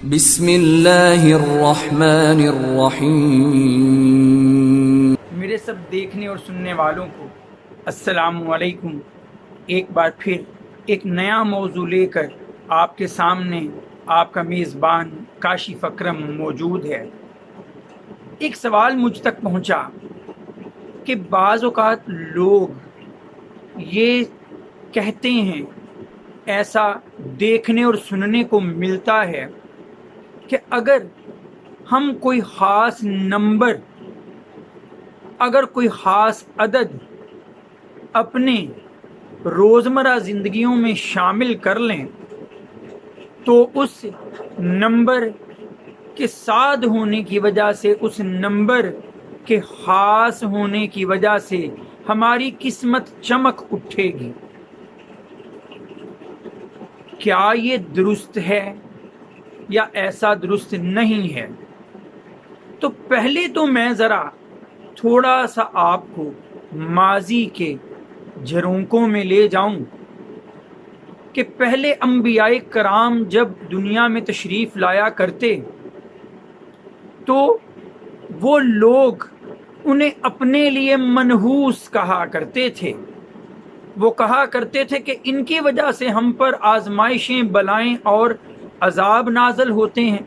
بسم اللہ الرحمن الرحیم۔ میرے سب دیکھنے اور سننے والوں کو السلام علیکم۔ ایک بار پھر ایک نیا موضوع لے کر آپ کے سامنے آپ کا میزبان کاشف اکرم موجود ہے۔ ایک سوال مجھ تک پہنچا کہ بعض اوقات لوگ یہ کہتے ہیں، ایسا دیکھنے اور سننے کو ملتا ہے کہ اگر ہم کوئی خاص نمبر، اگر کوئی خاص عدد اپنے روزمرہ زندگیوں میں شامل کر لیں تو اس نمبر کے صاد ہونے کی وجہ سے، اس نمبر کے خاص ہونے کی وجہ سے ہماری قسمت چمک اٹھے گی۔ کیا یہ درست ہے یا ایسا درست نہیں ہے؟ تو پہلے تو میں ذرا تھوڑا سا آپ کو ماضی کے جھرونکوں میں لے جاؤں کہ پہلے انبیاء کرام جب دنیا میں تشریف لایا کرتے تو وہ لوگ انہیں اپنے لیے منحوس کہا کرتے تھے۔ وہ کہا کرتے تھے کہ ان کی وجہ سے ہم پر آزمائشیں، بلائیں اور عذاب نازل ہوتے ہیں۔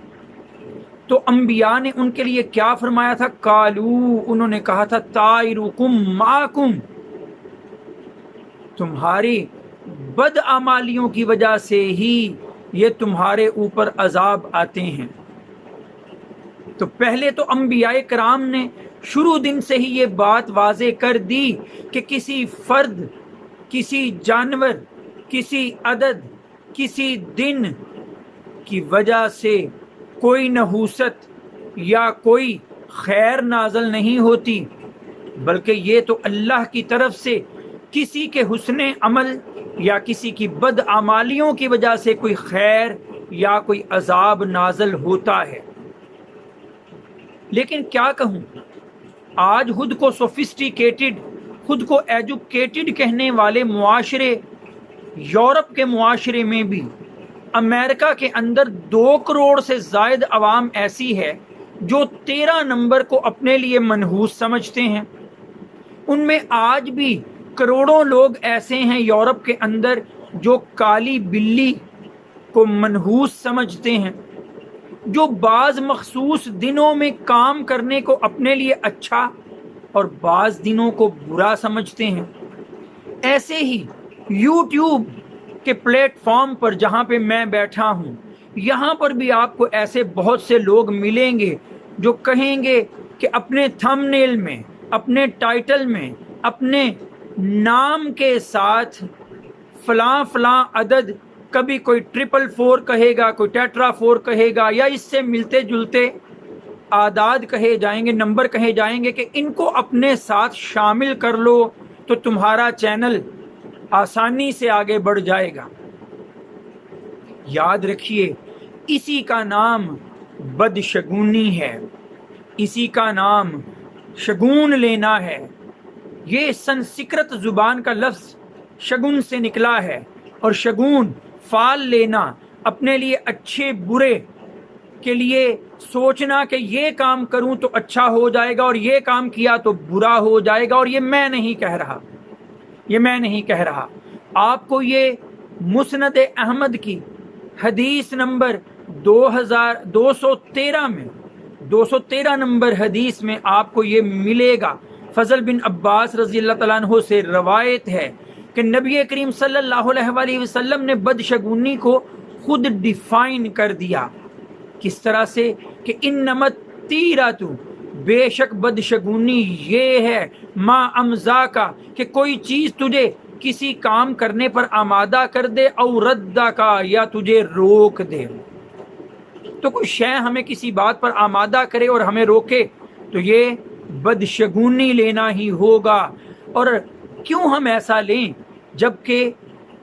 تو انبیاء نے ان کے لیے کیا فرمایا تھا؟ قالو، انہوں نے کہا تھا طائرکم معکم، تمہاری بدعمالیوں کی وجہ سے ہی یہ تمہارے اوپر عذاب آتے ہیں۔ تو پہلے تو انبیاء کرام نے شروع دن سے ہی یہ بات واضح کر دی کہ کسی فرد، کسی جانور، کسی عدد، کسی دن کی وجہ سے کوئی نحوست یا کوئی خیر نازل نہیں ہوتی، بلکہ یہ تو اللہ کی طرف سے کسی کے حسن عمل یا کسی کی بدعمالیوں کی وجہ سے کوئی خیر یا کوئی عذاب نازل ہوتا ہے۔ لیکن کیا کہوں، آج خود کو سوفسٹیکیٹڈ، خود کو ایجوکیٹڈ کہنے والے معاشرے، یورپ کے معاشرے میں بھی، امریکہ کے اندر 2 کروڑ سے زائد عوام ایسی ہے جو 13 نمبر کو اپنے لیے منحوس سمجھتے ہیں۔ ان میں آج بھی کروڑوں لوگ ایسے ہیں یورپ کے اندر جو کالی بلی کو منحوس سمجھتے ہیں، جو بعض مخصوص دنوں میں کام کرنے کو اپنے لیے اچھا اور بعض دنوں کو برا سمجھتے ہیں۔ ایسے ہی یوٹیوب کے پلیٹ فارم پر جہاں پہ میں بیٹھا ہوں، یہاں پر بھی آپ کو ایسے بہت سے لوگ ملیں گے جو کہیں گے کہ اپنے تھم نیل میں، اپنے ٹائٹل میں، اپنے نام کے ساتھ فلاں فلاں عدد، کبھی کوئی 444 کہے گا، کوئی ٹیٹرا 4 کہے گا، یا اس سے ملتے جلتے اعداد کہے جائیں گے، نمبر کہے جائیں گے کہ ان کو اپنے ساتھ شامل کر لو تو تمہارا چینل آسانی سے آگے بڑھ جائے گا۔ یاد رکھیے، اسی کا نام بدشگونی ہے، اسی کا نام شگون لینا ہے۔ یہ سنسکرت زبان کا لفظ شگن سے نکلا ہے، اور شگون فال لینا، اپنے لیے اچھے برے کے لیے سوچنا کہ یہ کام کروں تو اچھا ہو جائے گا اور یہ کام کیا تو برا ہو جائے گا۔ اور یہ میں نہیں کہہ رہا، یہ میں نہیں کہہ رہا، آپ کو یہ مسند احمد کی حدیث نمبر 2213 میں، 213 نمبر حدیث میں آپ کو یہ ملے گا۔ فضل بن عباس رضی اللہ تعالیٰ عنہ سے روایت ہے کہ نبی کریم صلی اللہ علیہ وآلہ وسلم نے بدشگونی کو خود ڈیفائن کر دیا۔ کس طرح سے کہ انما الطیرۃ، بے شک بدشگونی یہ ہے، ما امزا کا، کہ کوئی چیز تجھے کسی کام کرنے پر آمادہ کر دے، او ردا کا، یا تجھے روک دے۔ تو کوئی شے ہمیں کسی بات پر آمادہ کرے اور ہمیں روکے تو یہ بدشگونی لینا ہی ہوگا۔ اور کیوں ہم ایسا لیں؟ جبکہ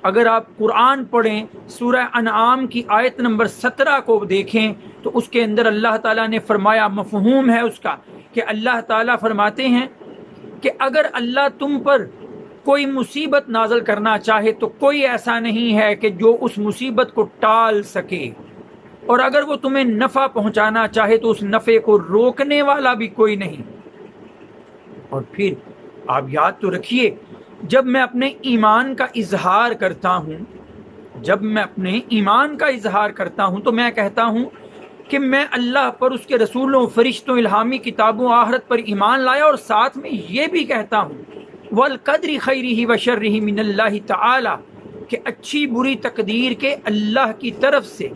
اگر آپ قرآن پڑھیں، سورہ انعام کی آیت نمبر 17 کو دیکھیں تو اس کے اندر اللہ تعالیٰ نے فرمایا، مفہوم ہے اس کا کہ اللہ تعالیٰ فرماتے ہیں کہ اگر اللہ تم پر کوئی مصیبت نازل کرنا چاہے تو کوئی ایسا نہیں ہے کہ جو اس مصیبت کو ٹال سکے۔ اور اگر وہ تمہیں نفع پہنچانا چاہے تو اس نفع کو روکنے والا بھی کوئی نہیں۔ اور پھر آپ یاد تو رکھیے، جب میں اپنے ایمان کا اظہار کرتا ہوں تو میں کہتا ہوں کہ میں اللہ پر، اس کے رسولوں، فرشتوں، الہامی کتابوں، آخرت پر ایمان لایا، اور ساتھ میں یہ بھی کہتا ہوں وَالْقَدْرِ خَيْرِهِ وَشَرِّهِ مِنَ اللَّهِ تَعَالَى، کہ اچھی بری تقدیر کے اللہ کی طرف سے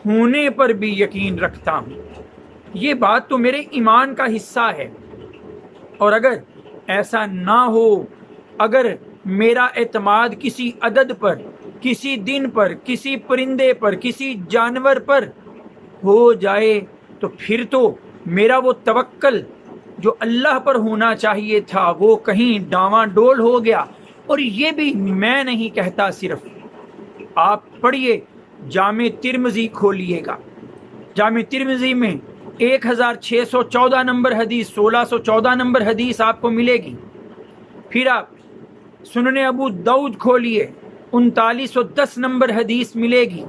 ہونے پر بھی یقین رکھتا ہوں۔ یہ بات تو میرے ایمان کا حصہ ہے، اور اگر ایسا نہ ہو، اگر میرا اعتماد کسی عدد پر، کسی دن پر، کسی پرندے پر، کسی جانور پر ہو جائے تو پھر تو میرا وہ توکل جو اللہ پر ہونا چاہیے تھا وہ کہیں ڈاواں ڈول ہو گیا۔ اور یہ بھی میں نہیں کہتا، صرف آپ پڑھیے، جامع ترمذی کھولیے گا، جامع ترمذی میں 1614 نمبر حدیث، 1614 نمبر حدیث آپ کو ملے گی۔ پھر آپ سنن ابو داؤد کھولیے، 3910 نمبر حدیث ملے گی۔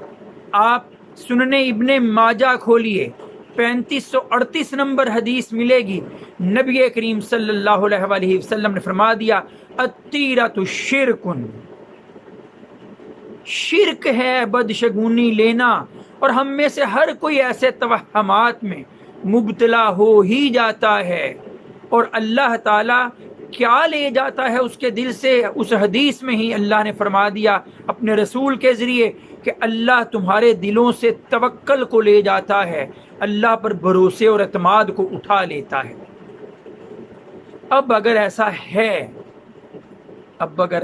آپ سنن ابن ماجہ کھولیے، 3538 نمبر حدیث ملے گی۔ نبی کریم صلی اللہ علیہ وسلم نے فرما دیا الطیرۃ شرکن، شرک ہے بدشگونی لینا، اور ہم میں سے ہر کوئی ایسے توہمات میں مبتلا ہو ہی جاتا ہے، اور اللہ تعالی کیا لے جاتا ہے اس کے دل سے؟ اس حدیث میں ہی اللہ نے فرما دیا اپنے رسول کے ذریعے کہ اللہ تمہارے دلوں سے توکل کو لے جاتا ہے، اللہ پر بھروسے اور اعتماد کو اٹھا لیتا ہے۔ اب اگر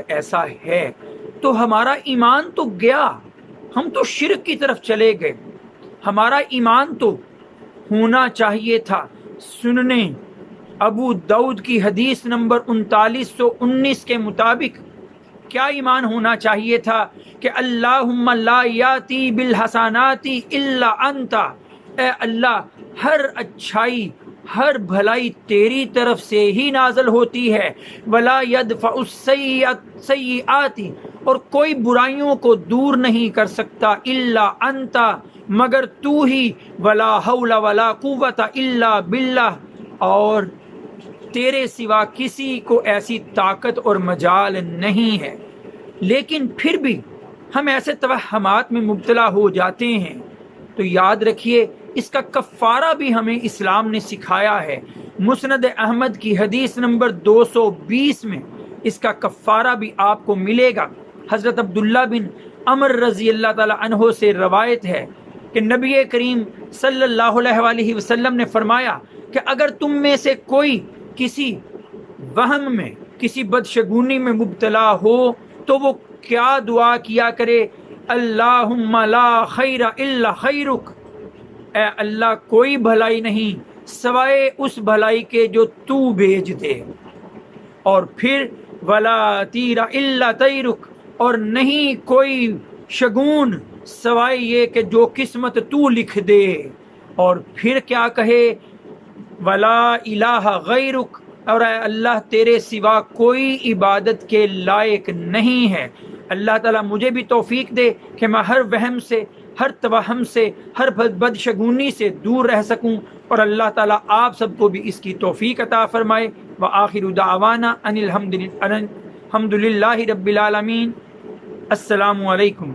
ایسا ہے تو ہمارا ایمان تو گیا، ہم تو شرک کی طرف چلے گئے۔ ہمارا ایمان تو ہونا چاہیے تھا سنن ابو داؤد کی حدیث نمبر 3919 کے مطابق کیا ایمان ہونا چاہیے تھا کہ اللہم لا یاتی بالحسنات الا انت، اے اللہ ہر اچھائی، ہر بھلائی تیری طرف سے ہی نازل ہوتی ہے، ولا يدفع السیئات، اور کوئی برائیوں کو دور نہیں کر سکتا الا انت، مگر تو ہی، ولا حول ولا قوت الا باللہ، اور تیرے سوا کسی کو ایسی طاقت اور مجال نہیں ہے۔ لیکن پھر بھی ہم ایسے توہمات میں مبتلا ہو جاتے ہیں تو یاد رکھیے اس کا کفارہ بھی ہمیں اسلام نے سکھایا ہے۔ مسند احمد کی حدیث نمبر 220 میں اس کا کفارہ بھی آپ کو ملے گا۔ حضرت عبداللہ بن عمر رضی اللہ تعالی عنہ سے روایت ہے کہ نبی کریم صلی اللہ علیہ وسلم نے فرمایا کہ اگر تم میں سے کوئی کسی وہم میں، کسی بدشگونی میں مبتلا ہو تو وہ کیا دعا کیا کرے؟ اللہم لا خیر الا خیرک، اے اللہ کوئی بھلائی نہیں سوائے اس بھلائی کے جو تو بھیج دے، اور پھر ولا تیر الا تیرک، اور نہیں کوئی شگون سوائے یہ کہ جو قسمت تو لکھ دے، اور پھر کیا کہے؟ ولا الہ غیرک، اور اے اللہ تیرے سوا کوئی عبادت کے لائق نہیں ہے۔ اللہ تعالیٰ مجھے بھی توفیق دے کہ میں ہر وہم سے، ہر توہم سے، ہر بدشگونی سے دور رہ سکوں، اور اللہ تعالیٰ آپ سب کو بھی اس کی توفیق عطا فرمائے۔ وآخر دعوانا ان الحمد للہ رب العالمین۔ السلام علیکم۔